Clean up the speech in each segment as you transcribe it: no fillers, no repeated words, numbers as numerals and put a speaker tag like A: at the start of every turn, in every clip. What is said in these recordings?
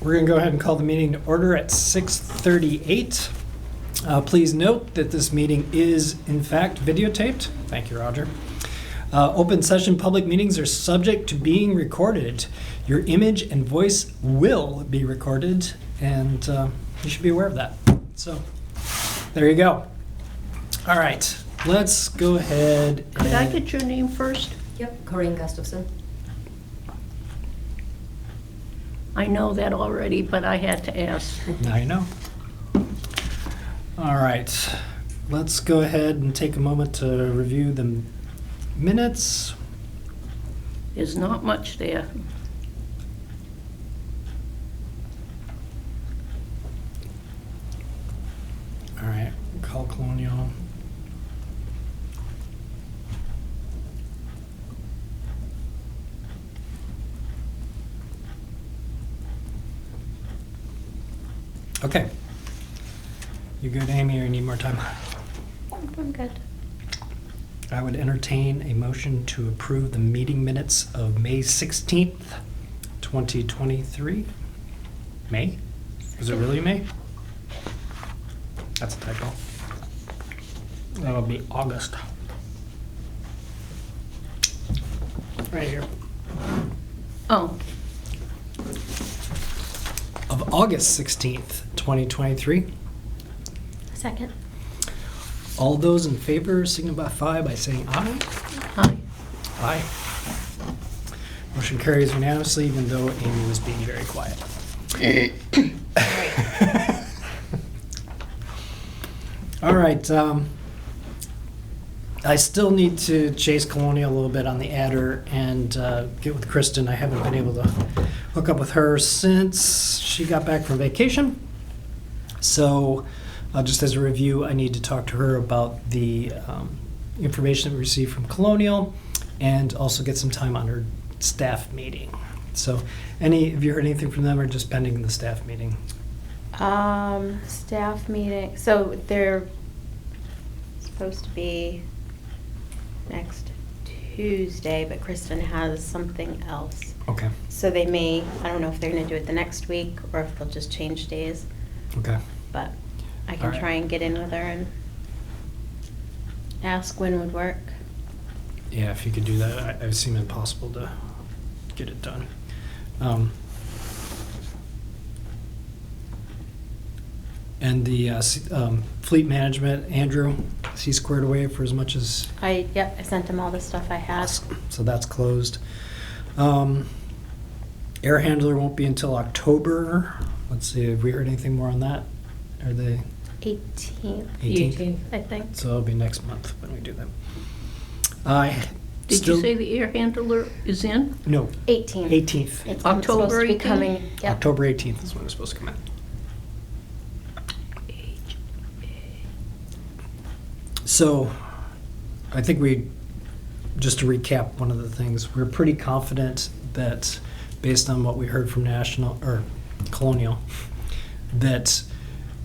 A: We're going to go ahead and call the meeting to order at 6:38. Please note that this meeting is, in fact, videotaped. Thank you, Roger. Open session public meetings are subject to being recorded. Your image and voice will be recorded, and you should be aware of that. So, there you go. All right, let's go ahead and...
B: Could I get your name first?
C: Yep, Corinne Gustafson.
B: I know that already, but I had to ask.
A: Now you know. All right, let's go ahead and take a moment to review the minutes.
B: There's not much there.
A: All right, call Colonial. Okay. You good, Amy, or you need more time?
B: I'm good.
A: I would entertain a motion to approve the meeting minutes of May 16th, 2023. May? Was it really May? That's a typo. That'll be August. Right here.
B: Oh,
A: Of August 16th, 2023.
C: Second.
A: All those in favor signify by saying aye.
B: hi.
A: Aye. Motion carries unanimously, even though Amy was being very quiet. All right. I still need to chase Colonial a little bit on the adder and get with Kristen. I haven't been able to hook up with her since she got back from vacation. So just as a review, I need to talk to her about the information that we received from Colonial and also get some time on her staff meeting. So have you heard anything from them or just pending the staff meeting?
D: Staff meeting, so they're supposed to be next Tuesday, but Kristen has something else.
A: Okay.
D: So they may, I don't know if they're gonna do it the next week or if they'll just change days,
A: Okay.
D: but I can
A: Alright.
D: try and get in with her and ask when would work.
A: Yeah, if you could do that, it would seem impossible to get it done. And the fleet management, Andrew, is he squared away for as much as...
D: I sent him all the stuff I had.
A: So that's closed. Air handler won't be until October. Let's see, have we heard anything more on that? Are they
D: 18th,
A: 18th?
D: I think.
A: So it'll be next month when we do them.
B: Did you say the air handler is in?
A: No,
D: 18th.
A: 18th.
D: It's
B: October
D: supposed to be
B: 18th?
D: coming, yep.
A: October 18th is when it's supposed to come in. So, I think just to recap one of the things, we're pretty confident that based on what we heard from Colonial, that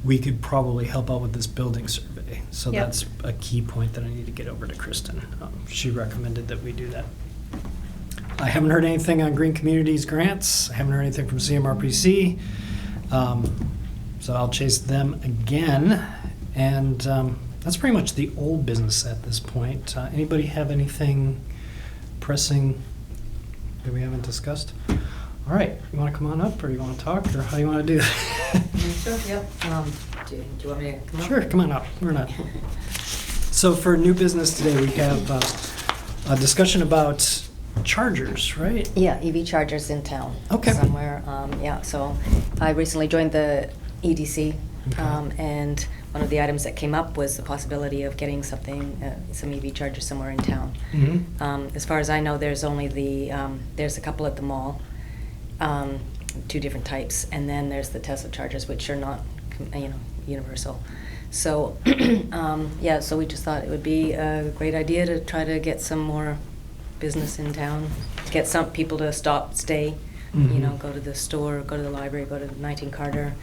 A: we could probably help out with this building survey. So
D: Yep.
A: that's a key point that I need to get over to Kristen. She recommended that we do that. I haven't heard anything on Green Communities grants. I haven't heard anything from CMRPC. So I'll chase them again. And that's pretty much the old business at this point. Anybody have anything pressing that we haven't discussed? All right, you want to come on up, or you want to talk, or how do you want to do that?
C: Sure, yep. Do you want me to come up?
A: Sure, come on up. We're not. So for new business today, we have a discussion about chargers, right?
C: Yeah, EV chargers in town.
A: Okay.
C: Somewhere, yeah, so I recently joined the EDC,
A: Okay.
C: and one of the items that came up was the possibility of getting some EV chargers somewhere in town.
A: Mm-hmm.
C: As far as I know, there's only there's a couple at the mall, two different types, and then there's the Tesla chargers, which are not, universal. So, yeah, so we just thought it would be a great idea to try to get some more business in town, to get some people to stay,
A: Mhm.
C: go to the store, go to the library, go to 19 Carter.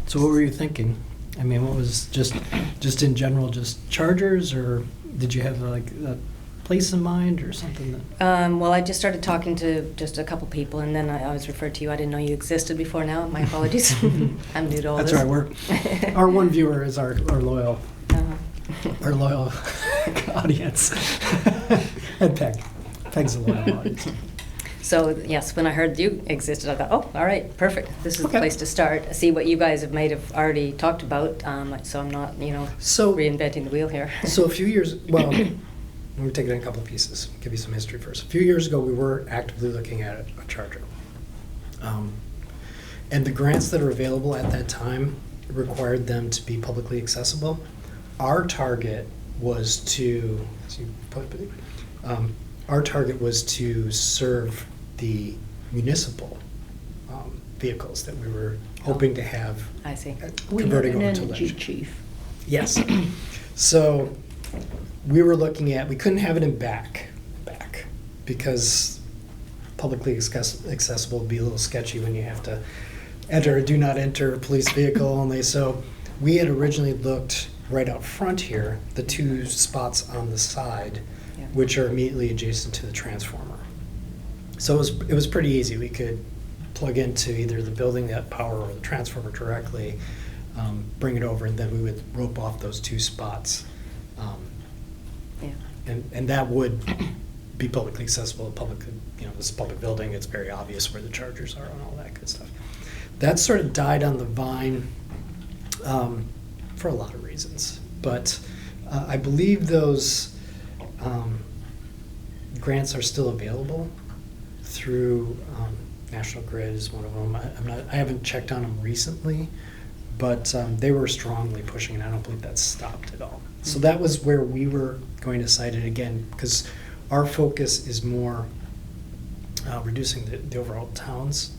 A: So what were you thinking? I mean, what was just in general, just chargers, or did you have like a place in mind or something that?
C: Well, I just started talking to just a couple people, and then I was referred to you. I didn't know you existed before now. My apologies. I'm new to all
A: That's
C: this.
A: right. Our one viewer is our loyal
C: Uh-huh.
A: audience. And Peg's a loyal audience.
C: So, yes, when I heard you existed, I thought, oh, all right, perfect. This is the
A: Okay.
C: place to start. See what you guys have already talked about, so I'm not,
A: So,
C: reinventing the wheel here.
A: so a few years, well, let me take it in a couple of pieces, give you some history first. A few years ago, we were actively looking at a charger. And the grants that are available at that time required them to be publicly accessible. Our target was to, serve the municipal vehicles that we were hoping to have
C: I see.
B: We have
A: converting
B: an
A: over to
B: energy
A: electric.
B: chief.
A: Yes. So we were looking at, we couldn't have it in back, because publicly accessible would be a little sketchy when you have to enter a do not enter police vehicle only. So we had originally looked right out front here, the two spots on the side,
C: Yeah.
A: which are immediately adjacent to the transformer. So it was pretty easy. We could plug into either the building that power or the transformer directly, bring it over, and then we would rope off those two spots.
C: Yeah.
A: And that would be publicly accessible, this is a public building, it's very obvious where the chargers are and all that good stuff. That sort of died on the vine for a lot of reasons. But I believe those grants are still available through National Grid is one of them. I haven't checked on them recently, but they were strongly pushing, and I don't believe that's stopped at all. So that was where we were going to cite it again, because our focus is more reducing the overall town's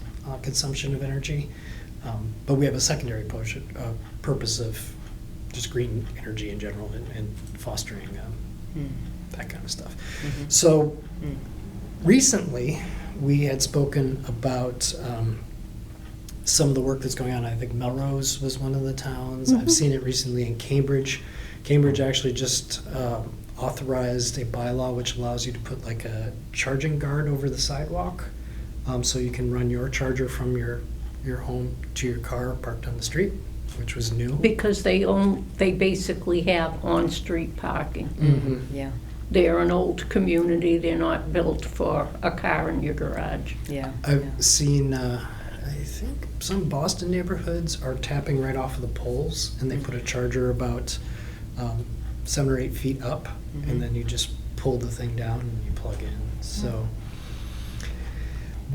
A: consumption of energy. But we have a secondary purpose of just green energy in general and fostering that kind of stuff.
C: Mhm.
A: So
C: Mm.
A: recently, we had spoken about some of the work that's going on. I think Melrose was one of the towns. I've seen it recently in Cambridge. Cambridge actually just authorized a bylaw which allows you to put like a charging guard over the sidewalk, so you can run your charger from your home to your car parked on the street, which was new.
B: Because they basically have on-street parking.
A: Mhm.
C: Yeah,
B: They're an old community, they're not built for a car in your garage.
C: yeah.
A: I've
C: yeah.
A: seen, I think some Boston neighborhoods are tapping right off of the poles, and they put a charger about 7 or 8 feet up,
C: Mhm.
A: and then you just pull the thing down and you plug in. So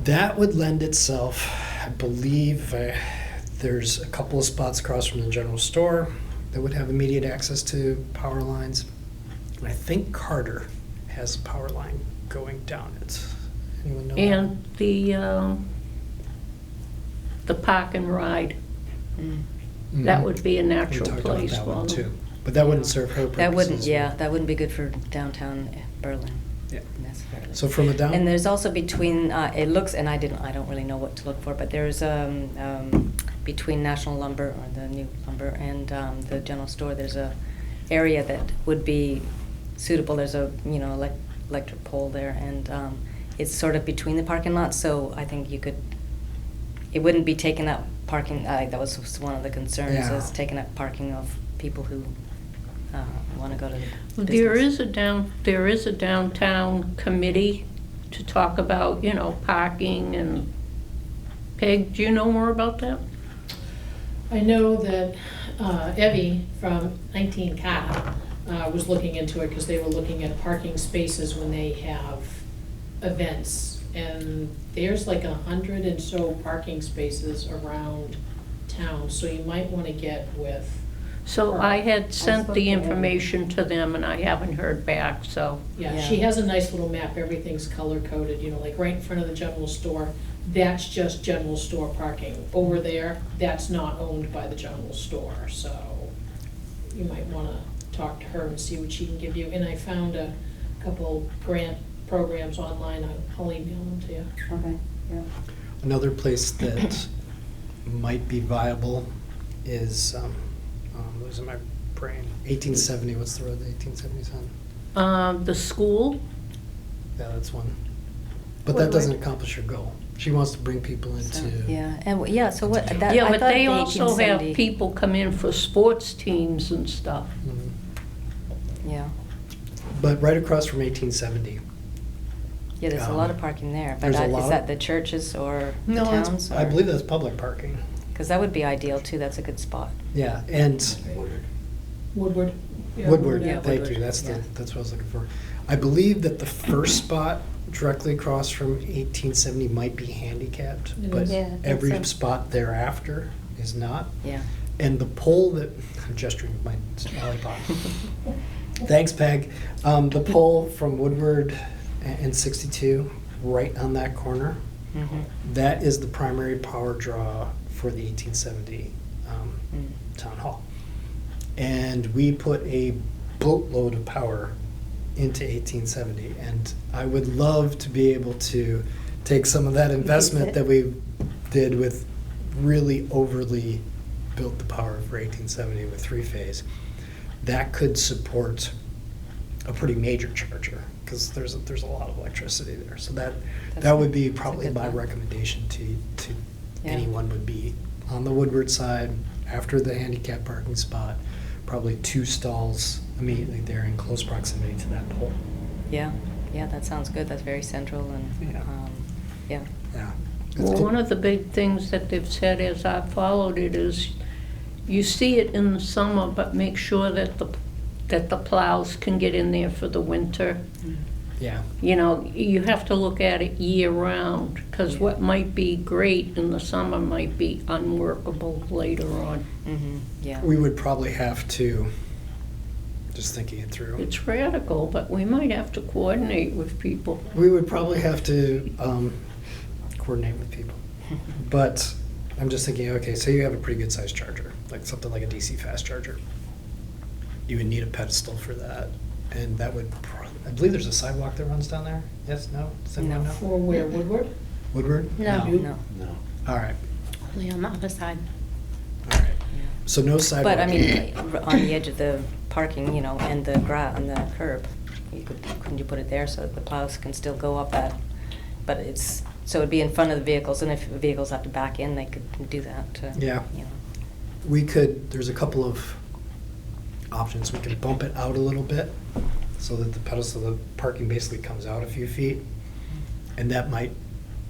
A: that would lend itself, I believe, there's a couple of spots across from the general store that would have immediate access to power lines. And I think Carter has a power line going down it. Anyone know that?
B: And the park and ride,
C: Mm.
B: that
A: Mhm.
B: would be a
A: We
B: natural
A: talked about
B: place
A: that
B: for
A: one
B: them.
A: too, but that wouldn't serve her purposes.
C: That wouldn't, that wouldn't be good for downtown Berlin
A: Yeah.
C: necessarily.
A: So from a down.
C: And there's also between, it looks, and I don't really know what to look for, but there's, between National Lumber, or the new lumber, and the general store, there's a area that would be suitable. There's a, electric pole there, and it's sort of between the parking lots, so I think it wouldn't be taking up parking, that was one of the concerns,
A: Yeah.
C: is taking up parking of people who want to go to the
B: There
C: business.
B: there is a downtown committee to talk about, parking and, Peg, do you know more about that?
E: I know that Evie from 19 Cat was looking into it because they were looking at parking spaces when they have events. And there's like 100 and so parking spaces around town, so you might want to get with.
B: So
E: her.
B: I had sent
E: spoke
B: the
E: to Evie.
B: information to them and I haven't heard back, so.
E: Yeah,
C: Yeah.
E: she has a nice little map, everything's color coded, like right in front of the general store. That's just general store parking. Over there, that's not owned by the general store, so you might wanna talk to her and see what she can give you. And I found a couple grant programs online, I'll email them to you.
C: Okay, yeah.
A: Another place that might be viable is, losing my brain, 1870, what's the road that 1870's on?
B: The school,
A: Yeah, that's one. But that doesn't accomplish her goal. She wants to bring people
C: So,
A: into.
C: yeah, and, yeah, so what, that,
B: yeah,
C: I
B: but
C: thought
B: they
C: the
B: also have
C: 1870
B: people come in for sports teams and stuff.
A: Mhm.
C: Yeah,
A: But right across from 1870.
C: yeah, there's a lot of parking there, but
A: There's a
C: is
A: lot.
C: that the churches or the
A: No,
C: towns?
A: I believe that's public parking.
C: Because that would be ideal too, that's a good spot.
A: Yeah, and
E: Woodward. Yeah,
A: Woodward,
C: Yeah,
A: thank
C: Woodward,
A: you, that's
C: yeah.
A: that's what I was looking for. I believe that the first spot directly across from 1870 might be handicapped,
E: It
A: but
E: is.
D: Yeah, I think
A: every
D: so.
A: spot thereafter is not.
C: Yeah.
A: And the pole that, I'm gesturing with my lollipop. Thanks, Peg. The pole from Woodward and 62, right on that corner,
C: Mhm.
A: that is the primary power draw for the 1870
C: Mm.
A: town hall. And we put a boatload of power into 1870, and I would love to be able to take some of that investment that we did with really overly built the power for 1870 with three-phase. That could support a pretty major charger, because there's a lot of electricity there. So that would be
C: That's a
A: probably
C: good
A: my
C: thought.
A: recommendation to
C: Yeah.
A: anyone would be on the Woodward side, after the handicap parking spot, probably 2 stalls immediately there in close proximity to that pole.
C: Yeah, yeah, that sounds good, that's very central and,
A: Yeah.
C: yeah.
A: Yeah.
B: Well, one of the big things that they've said as I've followed it is, you see it in the summer, but make sure that the plows can get in there for the winter.
A: Yeah,
B: You know, you have to look at it year-round, because what might be great in the summer might be unworkable later on.
C: Mm-hmm, yeah.
A: we would probably have to, just thinking it through.
B: It's radical, but we might have to coordinate with people.
A: We would probably have to coordinate with people. But I'm just thinking, okay, so you have a pretty good sized charger, like something like a DC fast charger. You would need a pedestal for that, and that would, I believe there's a sidewalk that runs down there? Yes, no? Does anyone
C: No.
A: know?
E: For where, Woodward?
A: Woodward?
D: No.
C: No.
A: All right,
D: Only on the other side.
A: all right.
C: Yeah.
A: So no sidewalk.
C: But I mean, on the edge of the parking, you know, and the on the curb, couldn't you put it there so that the plows can still go up that? But it's, so it'd be in front of the vehicles, and if vehicles have to back in, they could do that to,
A: Yeah.
C: you know.
A: We could, there's a couple of options. We could bump it out a little bit so that the pedestal, the parking basically comes out a few feet. And that might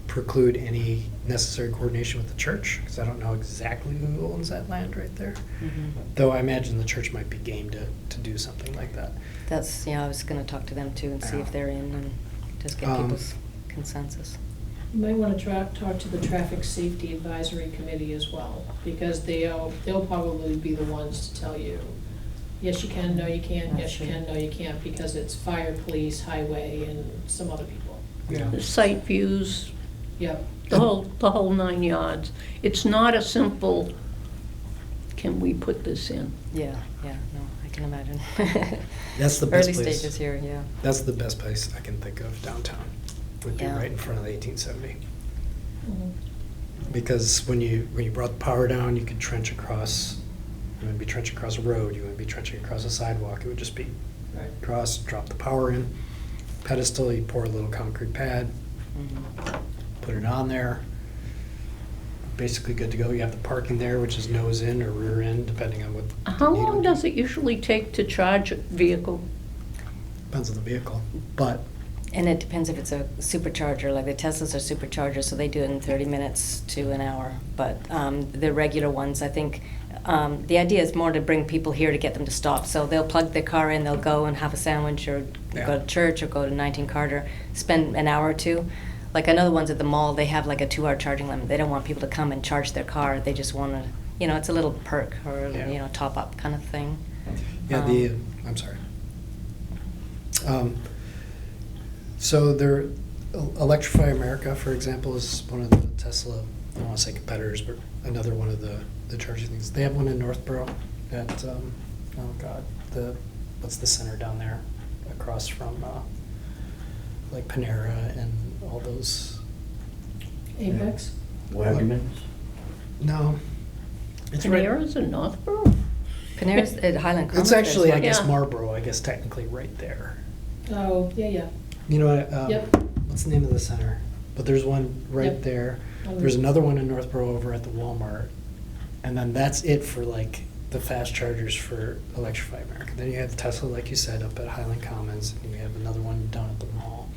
A: preclude any necessary coordination with the church, because I don't know exactly who owns that land right there.
C: Mhm.
A: Though I imagine the church might be game to do something like that.
C: That's, yeah, I was gonna talk to them too and see if they're in and just get people's consensus.
E: You might want to talk to the Traffic Safety Advisory Committee as well, because they'll probably be the ones to tell you, yes, you can, no, you can't, yes, you can, no, you can't, because it's fire, police, highway, and some other people.
A: Yeah.
B: The site views,
E: Yep.
B: the whole 9 yards. It's not a simple, can we put this in?
C: Yeah, no, I can imagine.
A: That's the best
C: Early
A: place.
C: stages here, yeah.
A: That's the best place I can think of downtown, would be
C: Yeah.
A: right in front of the 1870.
E: Mhm.
A: Because when you brought the power down, you could trench across, you wouldn't be trenching across a road, you wouldn't be trenching across a sidewalk, it would just be
E: Right.
A: across, drop the power in, pedestal, you pour a little concrete pad,
C: Mhm.
A: put it on there, basically good to go. You have the parking there, which is nose in or rear end, depending on what.
B: How long does it usually take to charge a vehicle?
A: Depends on the vehicle, but
C: And it depends if it's a supercharger, like the Teslas are superchargers, so they do it in 30 minutes to an hour. But the regular ones, I think, the idea is more to bring people here to get them to stop. So they'll plug their car in, they'll go and have a sandwich or
A: Yeah.
C: go to church or go to 19 Carter, spend an hour or two. Like I know the ones at the mall, they have like a 2-hour charging limit. They don't want people to come and charge their car. They just want to, you know, it's a little perk or,
A: Yeah.
C: you know, top up kind of thing.
A: yeah, I'm sorry. So there, Electrify America, for example, is one of the Tesla, I don't want to say competitors, but another one of the charging things. They have one in Northborough at, oh God, what's the center down there? Across from, like Panera and all those.
E: Apex?
F: Wagmans?
A: No. It's right.
B: Panera's in Northborough?
C: Panera's at Highland Commons.
A: It's actually, I
C: there's
A: guess,
B: Yeah.
A: Marlboro, I guess technically right there.
E: Oh, yeah.
A: You know what?
E: Yep.
A: What's the name of the center? But there's one right
E: Yep.
A: there. There's another one in Northborough over at the Walmart. And then that's it for like the fast chargers for Electrify America. Then you have Tesla, like you said, up at Highland Commons, and you have another one down at the mall.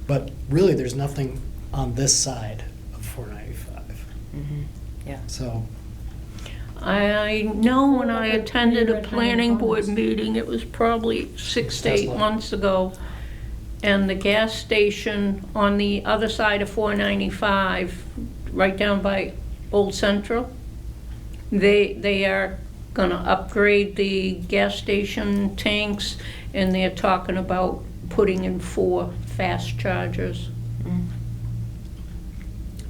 A: But really, there's nothing on this side of 495.
C: Yeah.
A: So,
B: I know when I attended a
E: Near
B: planning board
E: Highland
B: meeting, it was probably 6 to 8
A: Tesla.
B: months ago, and the gas station on the other side of 495, right down by Old Central, they are gonna upgrade the gas station tanks, and they're talking about putting in 4 fast chargers.
C: Mm.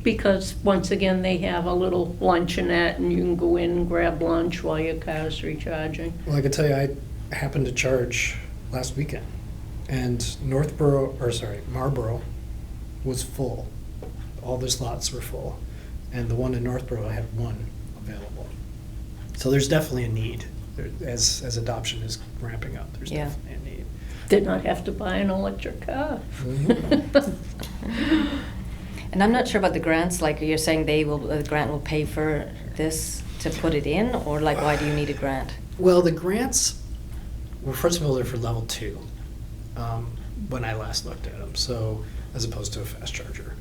B: Because, once again, they have a little luncheonette, and you can go in and grab lunch while your car's recharging.
A: well, I can tell you, I happened to charge last weekend, and Marlboro was full. All the slots were full, and the one in Northborough had one available. So there's definitely a need. As adoption is ramping up, there's
C: Yeah.
A: definitely a need.
B: Did not have to buy an electric car.
C: And I'm not sure about the grants, like you're saying the grant will pay for this to put it in, or like why do you need a grant?
A: Well, the grants, well, first of all, they're for level 2, when I last looked at them, so, as opposed to a fast charger.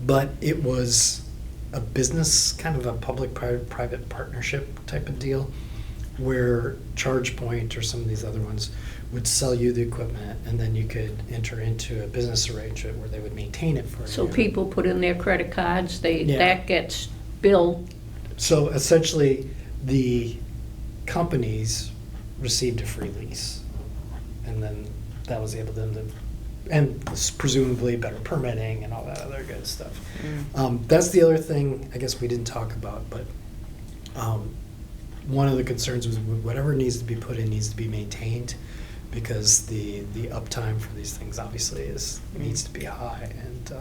A: But it was a business, kind of a public-private partnership type of deal, where ChargePoint or some of these other ones would sell you the equipment, and then you could enter into a business arrangement where they would maintain it for you.
B: So people put in their credit cards,
A: Yeah.
B: that gets billed.
A: So essentially, the companies received a free lease, and then that was able to, and presumably better permitting and all that other good stuff. That's the other thing I guess we didn't talk about, but one of the concerns was whatever needs to be put in needs to be maintained, because the uptime for these things obviously needs to be high, and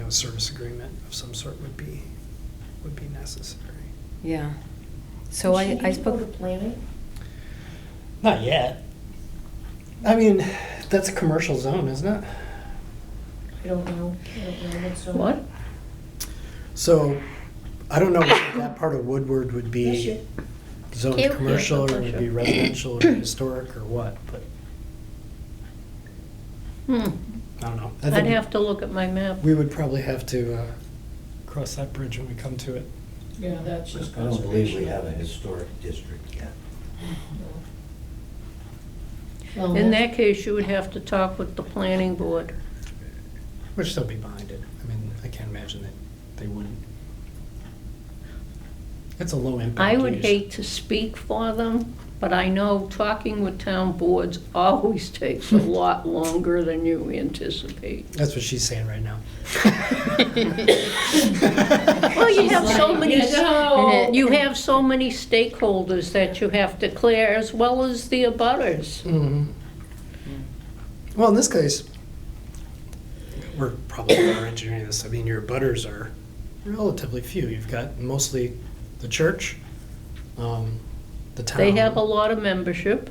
A: a service agreement of some sort would be necessary.
C: Yeah. So I spoke.
E: Go to planning?
A: Not yet. I mean, that's a commercial zone, isn't it?
E: I don't know what's on.
B: What?
A: So, I don't know if that part of Woodward would
E: Yes,
A: be
E: you-
A: zoned
D: Cute.
A: commercial, or
B: Yeah,
A: would be
B: sure.
A: residential, or historic, or what, but I don't know. I
B: I'd
A: think
B: have to look at my map.
A: we would probably have to cross that bridge when we come to it.
E: Yeah, that's just
F: I don't believe we
E: conservation.
F: have a historic district yet.
E: Well,
B: In
E: that's-
B: that case, you would have to talk with the planning board.
A: Which they'll be behind it. I mean, I can't imagine that they wouldn't. It's a low impact
B: I would
A: use.
B: hate to speak for them, but I know talking with town boards always takes a lot longer than you anticipate.
A: That's what she's saying right now.
B: Well, you have
E: She's
B: so
E: like,
B: many,
E: "You know."
B: you have so many stakeholders that you have to clear, as well as the abutters.
A: Mhm. Well, in this case, we're probably better engineering this. I mean, your butters are relatively few. You've got mostly the church, the town.
B: They have a lot of membership.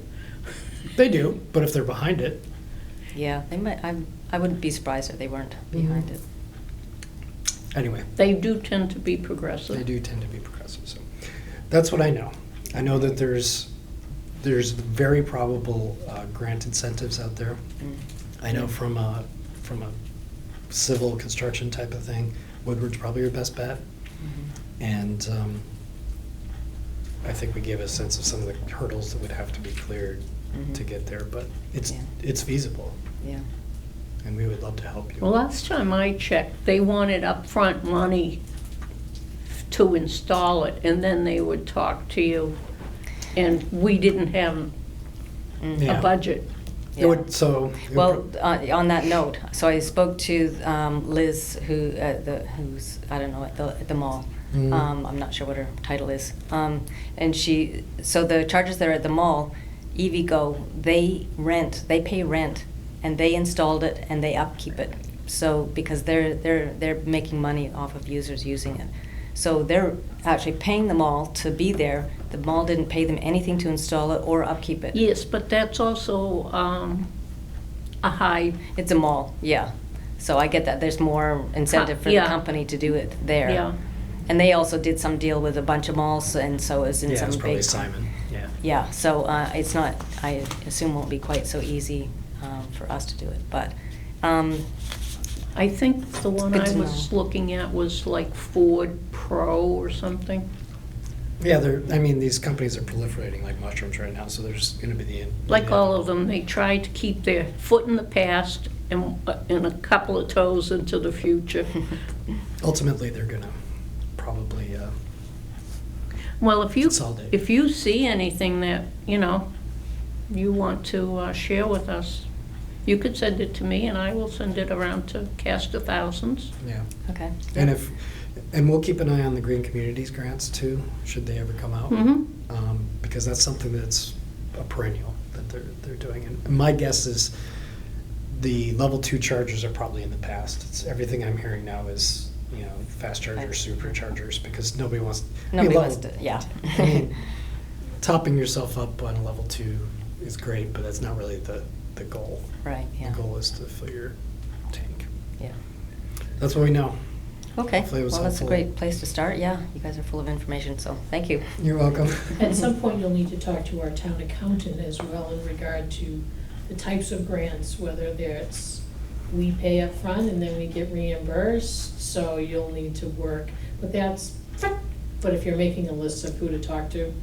A: They do, but if they're behind it,
C: Yeah, they might. I wouldn't be surprised if they weren't behind
A: Mhm.
C: it.
A: anyway,
B: They do tend to be
A: they
B: progressive.
A: do tend to be progressive. So that's what I know. I know that there's very probable grant incentives out there.
C: Mm.
A: I know from a civil construction type of thing, Woodward's probably your best bet.
C: Mhm.
A: And I think we gave a sense of some of the hurdles that would have to be cleared
C: Mhm.
A: to get there, but it's
C: Yeah.
A: feasible,
C: Yeah.
A: and we would love to help you.
B: Well, last time I checked, they wanted upfront money to install it, and then they would talk to you. And we didn't have
C: Mm.
A: Yeah.
B: a budget.
A: It would, so. it would
C: Well,
A: pro-
C: on that note, so I spoke to Liz, who's I don't know at the mall.
A: Mhm.
C: I'm not sure what her title is. And so the chargers that are at the mall, EVgo, they pay rent, and they installed it and they upkeep it. So because they're making money off of users using it. So they're actually paying the mall to be there. The mall didn't pay them anything to install it or upkeep it.
B: Yes, but that's also a high,
C: It's a mall, yeah. So I get that. There's more incentive for the
B: Yeah.
C: company to do it there.
B: yeah.
C: And they also did some deal with a bunch of malls, and so it's in
A: Yeah,
C: some
A: it's
C: big.
A: probably Simon, yeah.
C: Yeah, so it's not, I assume won't be quite so easy for us to do it, but,
B: I think the one
C: Good
B: I
C: to
B: was
C: know.
B: looking at was like Ford Pro or something.
A: Yeah, these companies are proliferating like mushrooms right now, so there's gonna be the.
B: Like all of them, they try to keep their foot in the past and a couple of toes into the future.
A: Ultimately, they're gonna probably,
B: Well, if
A: Consolidate.
B: you see anything that, you want to share with us, you could send it to me and I will send it around to Cast of Thousands.
A: yeah.
C: okay.
A: And we'll keep an eye on the Green Communities grants too, should they ever come out.
B: Mhm.
A: Because that's something that's a perennial that they're doing. And my guess is the level 2 chargers are probably in the past. Everything I'm hearing now is, fast chargers, superchargers, because nobody wants.
C: Nobody wants to, yeah.
A: I mean, topping yourself up on a level 2 is great, but that's not really the goal.
C: Right, yeah.
A: The goal is to fill your tank.
C: Yeah.
A: That's what we know.
C: Okay,
A: Hopefully it was
C: well, that's a
A: helpful.
C: great place to start, yeah. You guys are full of information, so thank you.
A: You're welcome.
E: At some point, you'll need to talk to our town accountant as well in regard to the types of grants, whether there's, we pay up front and then we get reimbursed, so you'll need to work. But if you're making a list of who to talk to,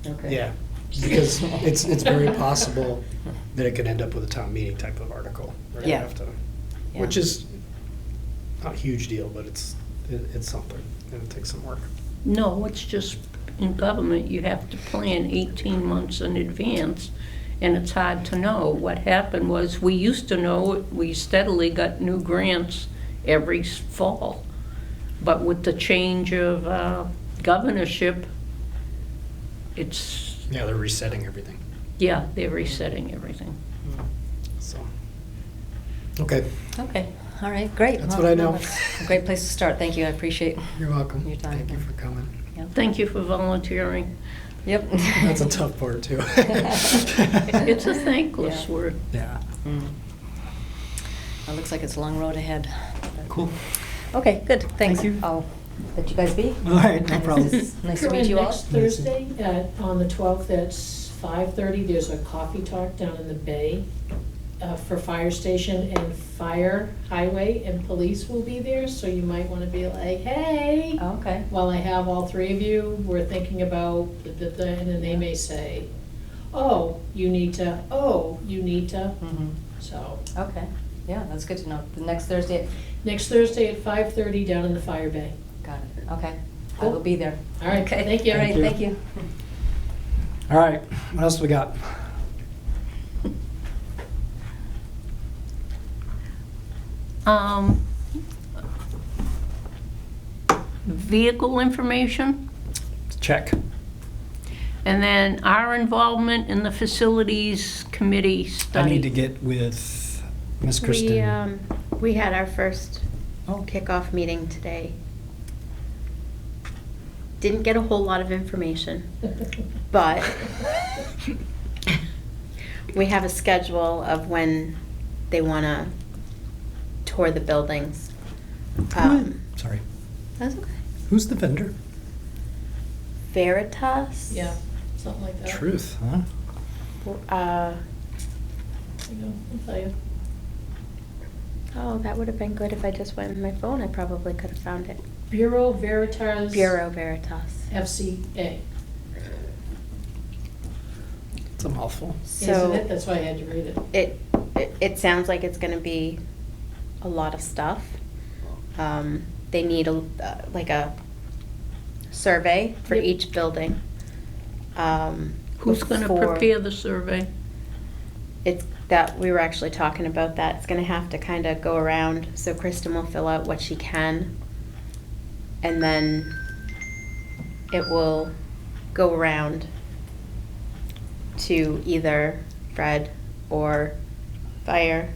C: Okay.
A: Yeah, because it's very possible that it could end up with a town meeting type of article. We're gonna
C: Yeah.
A: have to,
C: Yeah.
A: which is not a huge deal, but it's something, and it takes some work.
B: No, it's just in government, you have to plan 18 months in advance, and it's hard to know. What happened was, we used to know, we steadily got new grants every fall. But with the change of governorship, it's,
A: Yeah, they're resetting everything,
B: yeah, they're resetting everything.
A: so. Okay,
C: Okay, all right, great.
A: That's
C: Well,
A: what I know.
C: that's a great place to start. Thank you, I appreciate.
A: you're welcome.
C: Your time.
A: Thank you for coming.
C: Yeah.
B: Thank you for volunteering.
C: Yep.
A: That's a tough part, too.
B: It's a thankless
C: Yeah.
B: word.
A: Yeah,
C: Mm. It looks like it's a long road ahead.
A: cool.
C: Okay, good, thanks.
A: Thank you.
C: I'll let you guys be.
A: All right, no problem.
C: Nice to meet you all.
E: Next Thursday, on the 12th, at 5:30, there's a coffee talk down in the bay for fire station and fire, highway, and police will be there, so you might want to be like, hey,
C: Okay.
E: while I have all three of you, we're thinking about, and then they may say, oh, you need to,
C: Mhm.
E: so.
C: Okay, yeah, that's good to know. The next Thursday,
E: Next Thursday at 5:30 down in the fire bay.
C: got it, okay. I
E: Cool.
C: will be there.
E: All right,
C: Okay,
E: thank you.
C: All right,
A: Thank you.
C: thank you.
A: All right, what else we got?
B: Vehicle information,
A: Check.
B: and then our involvement in the facilities committee
A: I
B: study.
A: need to get with Miss Kristen.
D: We had our first
C: Oh.
D: kickoff meeting today. Didn't get a whole lot of information, but we have a schedule of when they want to tour the buildings.
A: Sorry.
D: That's okay.
A: Who's the vendor?
D: Veritas?
E: Yeah, something like that.
A: Truth, huh?
E: You know, I'll tell you.
D: Oh, that would have been good if I just went on my phone. I probably could have found it.
E: Bureau Veritas.
D: Bureau Veritas.
E: FCA.
A: It's a mouthful.
E: Isn't
D: So
E: it? That's why I had to read it.
D: it sounds like it's going to be a lot of stuff. They need like a survey for
E: Yep.
D: each building.
B: Who's going to
D: before-
B: prepare the survey?
D: It's that we were actually talking about that. It's going to have to kind of go around. So Kristen will fill out what she can, and then it will go around to either Fred or fire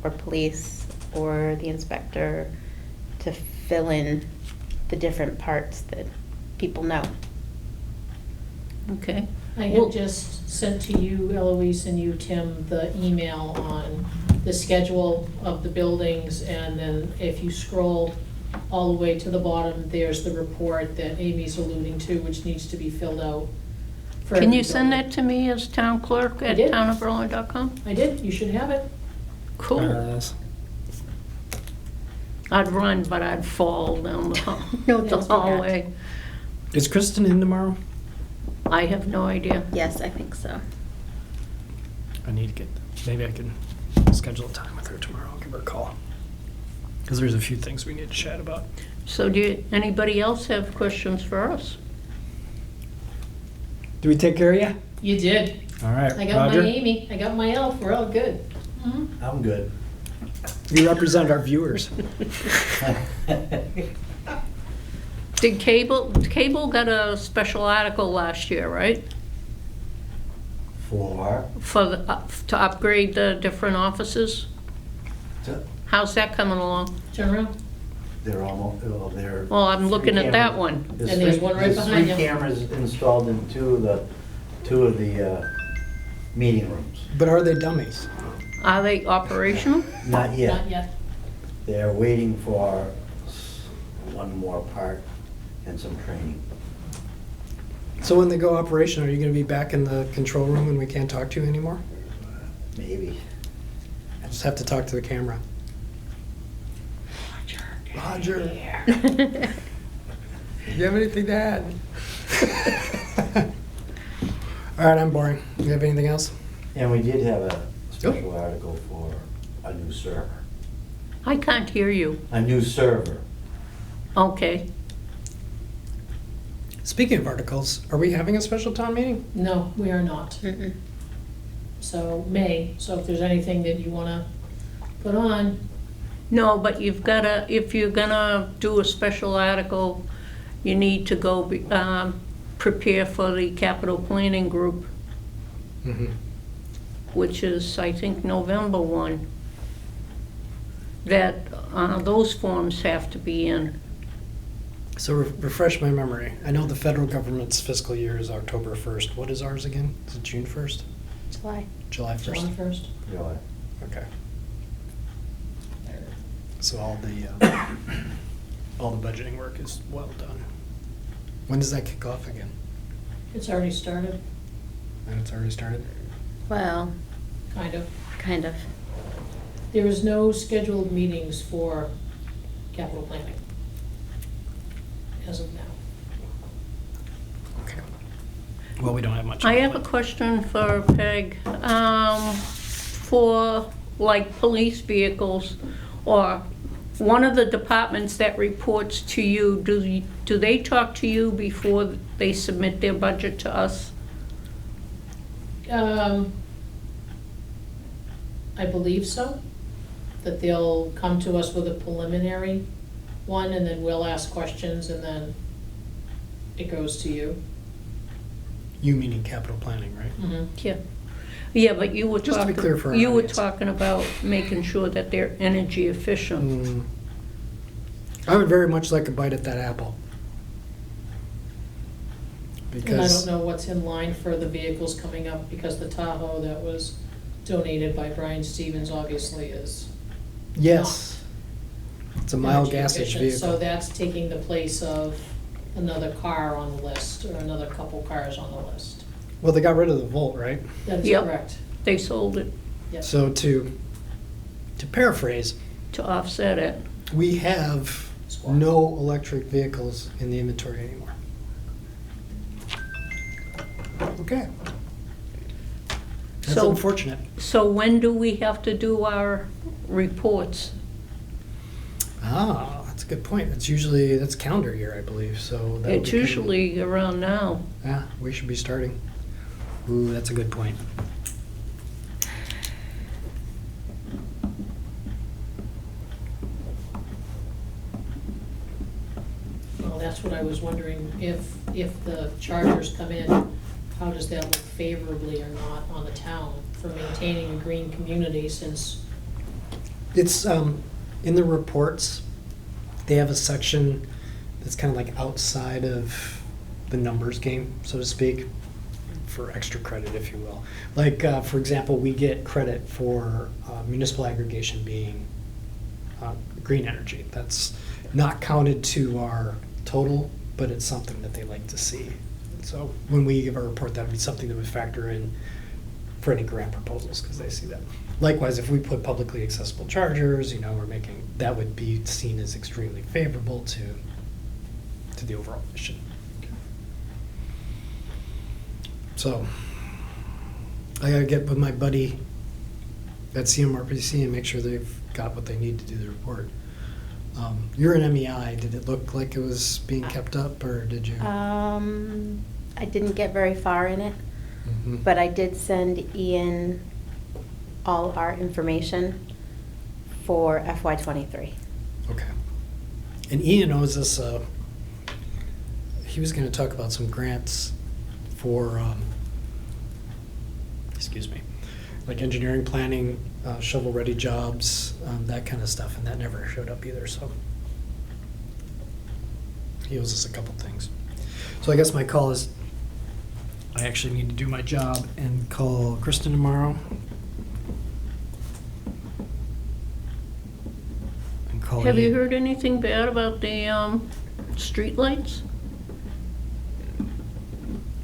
D: or police or the inspector to fill in the different parts that people know.
B: Okay.
E: I
B: Well-
E: had just sent to you, Eloise, and you, Tim, the email on the schedule of the buildings, and then if you scroll all the way to the bottom, there's the report that Amy's alluding to, which needs to be filled out. for
B: Can
E: every
B: you send
E: building.
B: that to me as town clerk
E: I
B: at
E: did.
B: townofberlin.com?
E: I did, you should have it.
B: Cool.
A: Yes.
B: I'd run, but I'd fall down the hall-
D: No,
B: the
D: don't do that.
B: hallway.
A: Is Kristen in tomorrow?
B: I have no idea.
D: Yes, I think so.
A: I need to get, maybe I can schedule a time with her tomorrow. I'll give her a call. Because there's a few things we need to chat about.
B: So anybody else have questions for us?
A: Do we take care of you?
E: You did.
A: All right,
E: I got my
A: Roger.
E: Amy, I got my elf, we're all good.
F: I'm good.
A: You represent our viewers.
B: Did Cable got a special article last year, right?
F: For,
B: To upgrade the different offices? How's that coming along?
E: Turn around.
F: they're almost, well, they're.
B: Well, I'm looking
F: three
B: at that
F: cameras.
B: one.
E: And there's
F: three-
E: one right behind you.
F: There's 3 cameras installed in two of the meeting rooms.
A: But are they dummies?
B: Are they operational?
F: Not yet.
E: Not yet.
F: They're waiting for one more part and some training.
A: So when they go operational, are you going to be back in the control room and we can't talk to you anymore?
F: Maybe.
A: I just have to talk to the camera. Roger. Do you have anything to add? All right, I'm boring. Do you have anything else?
F: And we did have a special article for a new server.
B: I can't hear you.
F: A new server.
B: Okay.
A: Speaking of articles, are we having a special town meeting?
E: No, we are not.
D: Mm-mm.
E: So so if there's anything that you wanna put on,
B: No, but if you're gonna do a special article, you need to go prepare for the capital planning group,
A: Mm-hmm.
B: which is, I think, November 1. That, those forms have to be in.
A: So refresh my memory. I know the federal government's fiscal year is October 1st. What is ours again? Is it June 1st?
D: July.
A: July 1st?
E: July 1st.
F: You know,
A: Okay. So all the budgeting work is well done. When does that kick off again?
E: It's already started,
A: And it's already started?
D: Well,
E: kind of.
D: kind of.
E: There is no scheduled meetings for capital planning as of now.
A: Okay. Well, we don't have much.
B: I have a question for Peg. For like police vehicles or one of the departments that reports to you, do they talk to you before they submit their budget to us?
E: I believe so, that they'll come to us with a preliminary one, and then we'll ask questions, and then it goes to you.
A: You meaning capital planning, right?
B: Yeah. Yeah, but you were
A: Just to be
B: talking,
A: clear for our
B: you were
A: audience.
B: talking about making sure that they're energy efficient.
A: Mm. I would very much like a bite at that apple.
E: And I
A: Because,
E: don't know what's in line for the vehicles coming up, because the Tahoe that was donated by Brian Stevens obviously is
A: yes, it's a mild
E: energy
A: gasage
E: efficient. So
A: vehicle.
E: that's taking the place of another car on the list, or another couple cars on the list.
A: Well, they got rid of the Volt, right?
E: That is
B: Yep.
E: correct.
B: They sold it
E: Yes.
A: So to paraphrase,
B: to offset it.
A: we have no electric vehicles in the inventory anymore. Okay. That's
B: So-
A: unfortunate.
B: So when do we have to do our reports?
A: Ah, that's a good point. That's calendar year, I believe, so. that would
B: It's
A: be-
B: usually around now.
A: Yeah, we should be starting. Ooh, that's a good point.
E: Well, that's what I was wondering, if the chargers come in, how does that look favorably or not on the town for maintaining a green community, since,
A: It's, in the reports, they have a section that that's kind of like outside of the numbers game, so to speak, for extra credit, if you will. Like, for example, we get credit for municipal aggregation being green energy. That's not counted to our total, but it's something that they like to see. So when we give our report, that would be something that would factor in for any grant proposals, because they see that. Likewise, if we put publicly accessible chargers, you know, we're making, that would be seen as extremely favorable to the overall mission. So, I gotta get with my buddy at CMRPC and make sure they've got what they need to do the report. You're an MEI, did it look like it was being kept up, or did you?
D: I didn't get very far in it,
A: Mhm.
D: but I did send Ian all our information for FY '23.
A: Okay. And Ian owes us, he was gonna talk about some grants for, excuse me, like engineering planning, shovel-ready jobs, that kind of stuff, and that never showed up either, so. He owes us a couple things. So I guess my call is, I actually need to do my job and call Kristen tomorrow. And call
B: Have you
A: Ian.
B: heard anything bad about the streetlights?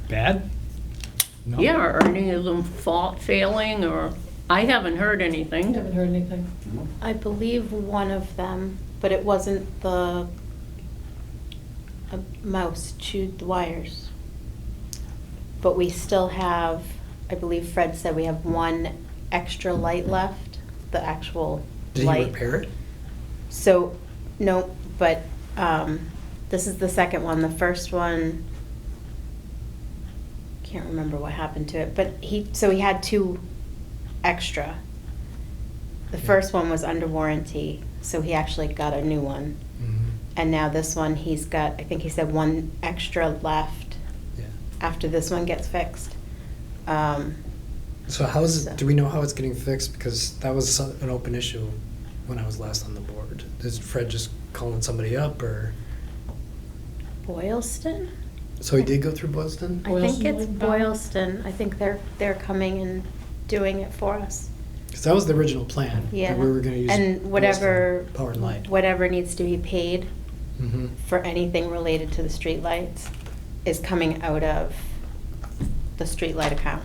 A: Bad? No.
B: Yeah, are any of them failing, or, I haven't heard anything.
E: Haven't heard anything.
D: I believe one of them, but it wasn't a mouse chewed the wires. But we still have, I believe Fred said we have one extra light left, the actual
A: Did he
D: light.
A: repair it?
D: So, no, but this is the second one. The first one, can't remember what happened to it, but he had two extra. The first one was under warranty, so he actually got a new one.
A: Mhm.
D: And now this one, he's got, I think he said one extra left
A: Yeah.
D: after this one gets fixed.
A: So how is
D: So-
A: it, do we know how it's getting fixed? Because that was an open issue when I was last on the board. Is Fred just calling somebody up, or?
D: Boylston?
A: So he did go through Boylston?
D: I think
E: Boylston
D: it's
E: Light Power?
D: Boylston. I think they're coming and doing it for us.
A: Because that was the original plan. that
D: Yeah.
A: we were gonna use
D: And whatever,
A: Boylston Power and Light.
D: whatever needs to be paid
A: Mhm.
D: for anything related to the streetlights is coming out of the streetlight account,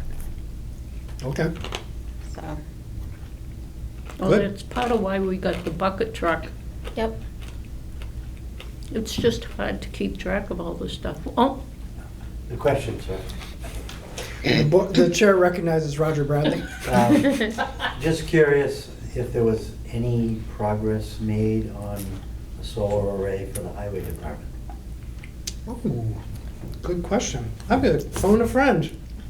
A: Okay.
D: so.
B: Well,
A: Good.
B: that's part of why we got the bucket truck.
D: Yep.
B: It's just hard to keep track of all this stuff. Oh,
F: The question, sir.
A: The chair recognizes Roger Bradley.
F: Just curious if there was any progress made on a solar array for the highway department?
A: Ooh, good question. I'm gonna phone a friend.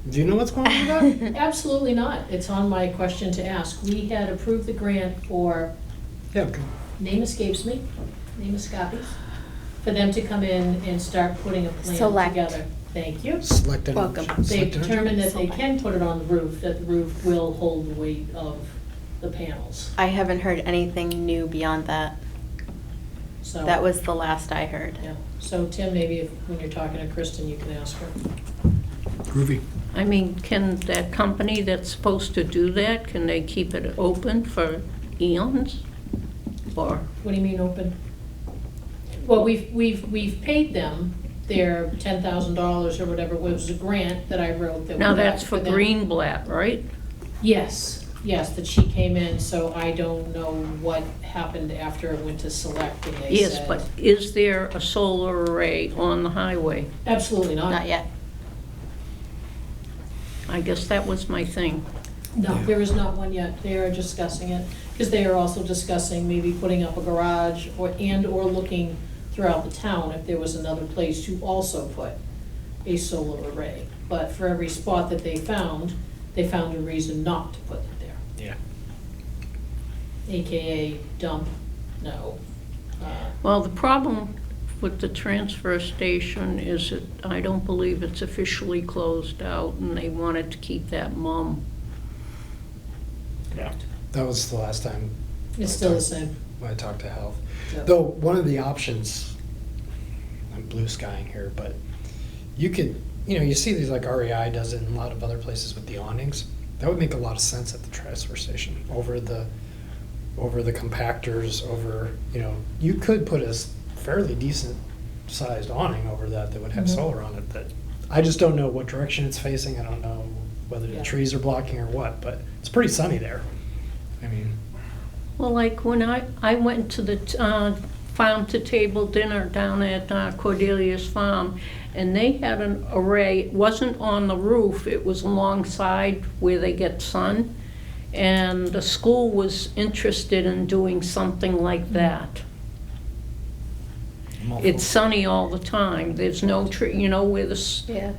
A: Do you know what's going on with that?
E: Absolutely not. It's on my question to ask. We had approved the grant for,
A: Yeah, okay.
E: name escapes me, name escapes, for them to come in and start putting a plan
D: Select.
E: together. Thank you.
A: Select energy.
D: Welcome.
E: They've
A: Select energy?
E: determined that they can put it on the roof, that the roof will hold the weight of the panels.
D: I haven't heard anything new beyond that.
E: So
D: That was the last I heard.
E: Yeah. So Tim, maybe when you're talking to Kristen, you can ask her.
A: Groovy.
B: I mean, can that company that's supposed to do that, can they keep it open for eons? Or,
E: What do you mean open? Well, we've paid them their $10,000 or whatever, it was a grant that I wrote that.
B: now
E: we had
B: that's for
E: them.
B: Greenblatt, right?
E: Yes, that she came in, so I don't know what happened after it went to select and they
B: Yes,
E: said.
B: but is there a solar array on the highway?
E: Absolutely not.
D: Not yet.
B: I guess that was my thing.
E: No,
A: Yeah.
E: there is not one yet. They are discussing it, because they are also discussing maybe putting up a garage or looking throughout the town if there was another place to also put a solar array. But for every spot that they found a reason not to put it there.
A: Yeah.
E: AKA dump, no.
B: Well, the problem with the transfer station is that I don't believe it's officially closed out, and they wanted to keep that mum.
A: Yeah. That was the last time
E: It's still the same.
A: when I talked to Health.
E: Yeah.
A: Though, one of the options I'm blue skying here, but you could, you see these like REI does it and a lot of other places with the awnings. That would make a lot of sense at the transfer station, over the compactors, you could put a fairly decent sized awning over that would have
E: Mhm.
A: solar on it. That I just don't know what direction it's facing. I don't know whether the
E: Yeah.
A: trees are blocking or what, but it's pretty sunny there. I mean,
B: Well, like when I went to the farm to table dinner down at Cordelia's Farm, and they had an array, it wasn't on the roof, it was alongside where they get sun, and the school was interested in doing something like that.
A: I'm all
B: It's
A: for-
B: sunny all the time, there's no tree, where
D: Yeah.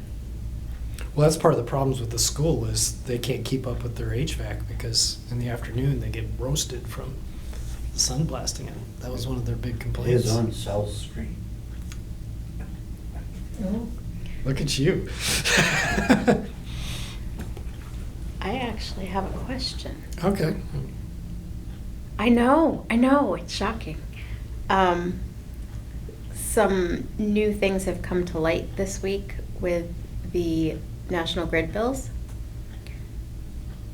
A: Well, that's part of the problems with the school is they can't keep up with their HVAC because in the afternoon they get roasted from the sun blasting them. That was one of their big
F: It
A: complaints.
F: is on South Street.
E: Oh,
A: Look at you.
D: I actually have a question.
A: Okay.
D: I know, it's shocking. Some new things have come to light this week with the National Grid bills.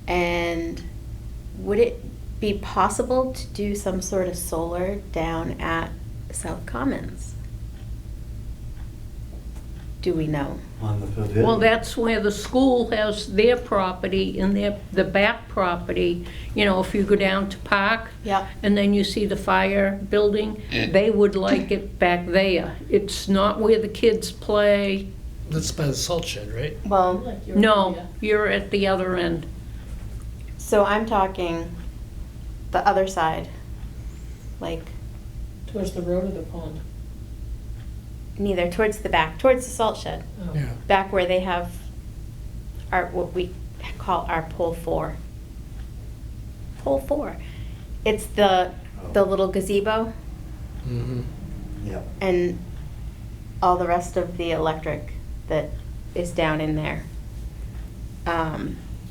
D: And would it be possible to do some sort of solar down at South Commons? Do we know?
F: On the pavilion.
B: Well, that's where the school has their property and the back property. If you go down to Park.
D: Yeah.
B: And then you see the fire building, they would like it back there. It's not where the kids play.
A: That's by the salt shed, right?
D: Well,
E: like your
B: No,
E: area.
B: you're at the other end.
D: so I'm talking the other side, like
E: Towards the road or the pond?
D: neither, towards the back, towards the salt shed.
E: Oh.
A: Yeah.
D: Back where they have what we call our pole 4. Pole 4. It's the little gazebo
A: Mm-hmm.
F: Yeah.
D: and all the rest of the electric that is down in there.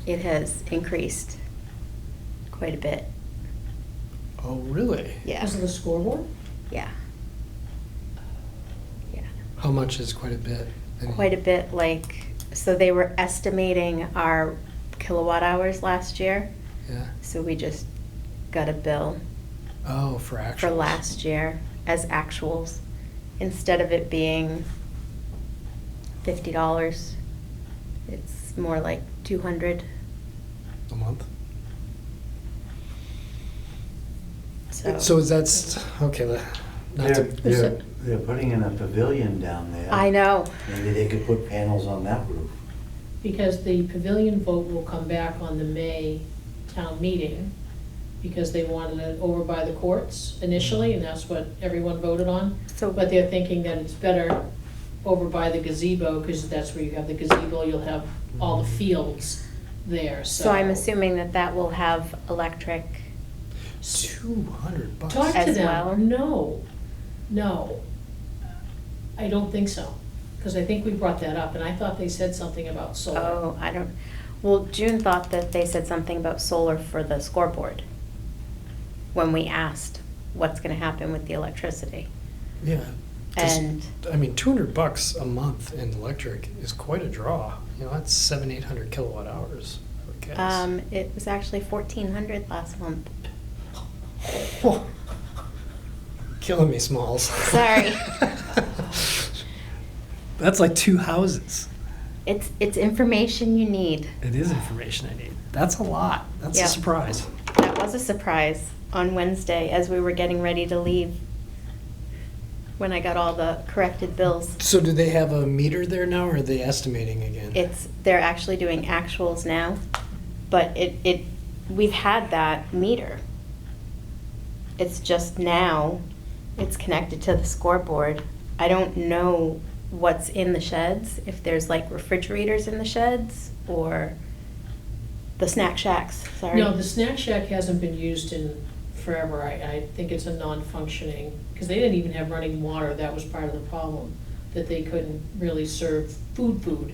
D: It has increased quite a bit.
A: Oh, really?
D: Yeah.
E: Because of the scoreboard?
D: Yeah. Yeah.
A: How much is quite a bit?
D: Quite a bit, so they were estimating our kilowatt hours last year.
A: Yeah.
D: So we just got a bill
A: Oh, for actual.
D: for last year as actuals. Instead of it being $50, it's more like $200.
A: A month.
D: So
A: is that okay? Not
F: They're,
A: to,
F: they're, they're putting in a pavilion down there.
D: I know.
F: Maybe they could put panels on that roof.
E: Because the pavilion vote will come back on the May town meeting, because they wanted it over by the courts initially, and that's what everyone voted on.
D: So
E: But they're thinking that it's better over by the gazebo, because that's where you have the gazebo, you'll have all the fields there, so.
D: So I'm assuming that will have electric.
A: $200.
E: Talk to
D: as well.
E: them, no. I don't think so, because I think we brought that up, and I thought they said something about solar.
D: Oh, I don't. Well, June thought that they said something about solar for the scoreboard when we asked what's going to happen with the electricity.
A: Yeah. 'Cause,
D: And
A: I mean, $200 a month in electric is quite a draw. That's 700-800 kilowatt hours for kids.
D: it was actually 1,400 last month.
A: Killing me, Smalls.
D: Sorry.
A: That's like 2 houses.
D: It's information you need.
A: It is information I need. That's a lot. That's
D: Yeah.
A: a surprise.
D: That was a surprise on Wednesday as we were getting ready to leave when I got all the corrected bills.
A: So do they have a meter there now, or are they estimating again?
D: They're actually doing actuals now, but we've had that meter. It's just now, it's connected to the scoreboard. I don't know what's in the sheds, if there's like refrigerators in the sheds, or the snack shacks, sorry.
E: No, the snack shack hasn't been used in forever. I think it's a non-functioning, because they didn't even have running water. That was part of the problem, that they couldn't really serve food,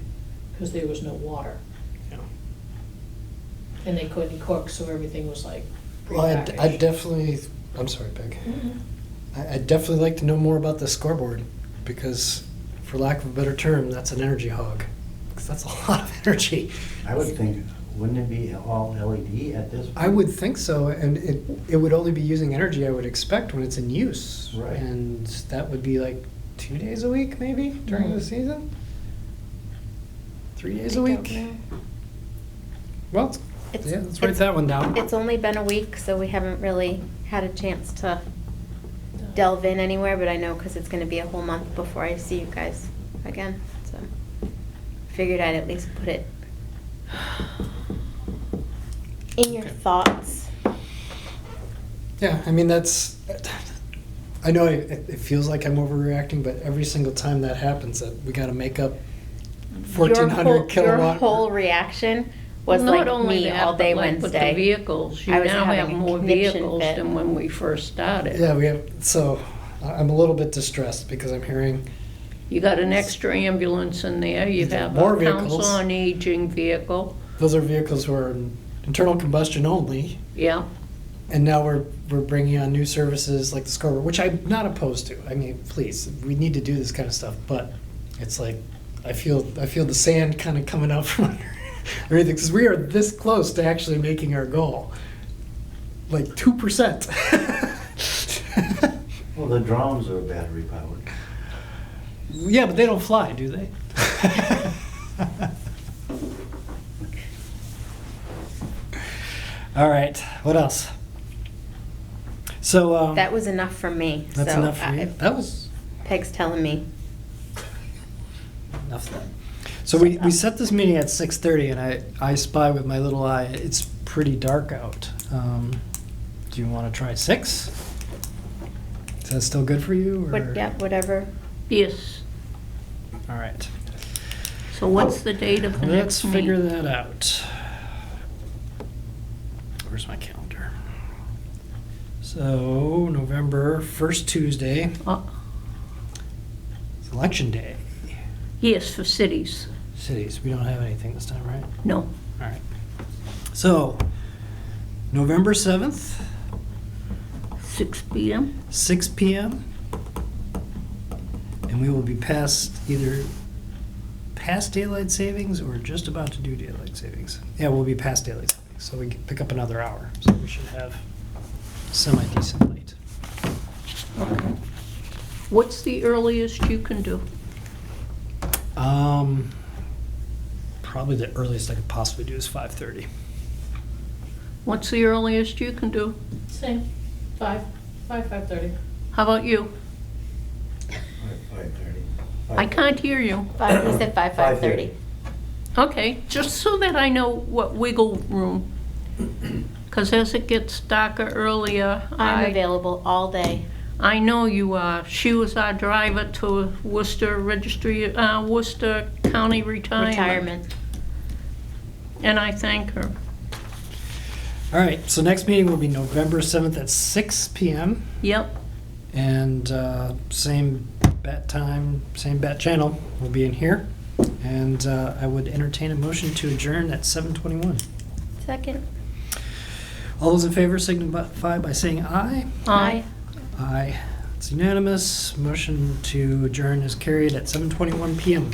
E: because there was no water.
A: Yeah.
E: And they couldn't cook, so everything was like
A: Well, I'd
E: prepackaged.
A: definitely, I'm sorry, Peg.
E: Mhm.
A: I'd definitely like to know more about the scoreboard. because, for lack of a better term, that's an energy hog. 'Cause that's a lot of energy.
F: I would think, wouldn't it be all LED at this point?
A: I would think so, and it would only be using energy, I would expect, when it's in use.
F: Right.
A: And that would be like 2 days a week, maybe, during the
E: Mhm.
A: season? 3 days
D: I
A: a
D: don't
A: week?
D: know.
A: Well,
D: It's-
A: yeah, let's write
D: it's-
A: that one down.
D: It's only been a week, so we haven't really had a chance to delve in anywhere, but I know because it's gonna be a whole month before I see you guys again, so. Figured I'd at least put it in your
A: Okay.
D: thoughts.
A: Yeah, I mean, that's, I know it feels like I'm overreacting, but every single time that happens, that we gotta make up 1,400 kilowatt.
D: Your whole reaction was
B: Not
D: like
B: only
D: me
B: that,
D: all day
B: but like with the
D: Wednesday.
B: vehicles, you
D: I was
B: now
D: having
B: have
D: a
B: more
D: conniption
B: vehicles
D: fit.
B: than when we first started.
A: Yeah, we have, so I'm a little bit distressed because I'm hearing,
B: You got an extra ambulance in there, you have
A: More
B: a council
A: vehicles.
B: on aging vehicle,
A: those are vehicles who are internal combustion only,
B: yeah.
A: and now we're bringing on new services like the Scarborough, which I'm not opposed to. I mean, please, we need to do this kind of stuff, but it's like, I feel the sand kind of coming out from under everything, because we are this close to actually making our goal. Like 2%.
F: Well, the drones are battery powered.
A: Yeah, but they don't fly, do they? All right, what else? So,
D: That was enough for me, so.
A: that's enough for you? That was
D: Peg's telling me.
A: enough of that. So we set this meeting at 6:30, and I spy with my little eye, it's pretty dark out. Do you want to try 6? Is that still good for you? or-
D: What, yeah, whatever.
B: Yes,
A: All right.
B: so what's the date of the
A: Let's
B: next
A: figure
B: meeting?
A: that out. Where's my calendar? So, November, first Tuesday, it's Election Day.
B: Yes, for cities,
A: Cities, we don't have anything this time, right?
B: no.
A: All right. So, November 7th,
B: 6 PM?
A: 6 PM. And we will be either past daylight savings or just about to do daylight savings. Yeah, we'll be past daylight savings, so we can pick up another hour. So we should have semi-decent light.
B: Okay. What's the earliest you can do?
A: Probably the earliest I could possibly do is 5:30.
B: What's the earliest you can do?
E: Same, 5:30.
B: How about you?
F: 5:30.
B: I can't hear you.
D: He said 5:30.
B: Okay, just so that I know what wiggle room. Because as it gets darker earlier,
D: I'm available all day.
B: I know you are. She was our driver to Worcester Worcester County
D: Retirement.
B: And I thank her.
A: All right, so next meeting will be November 7th at 6 PM.
B: Yep,
A: And same bat time, same bat channel will be in here. And I would entertain a motion to adjourn at 7:21.
D: Second.
A: All those in favor signify by saying aye.
B: aye.
A: Aye. It's unanimous. Motion to adjourn is carried at 7:21 PM.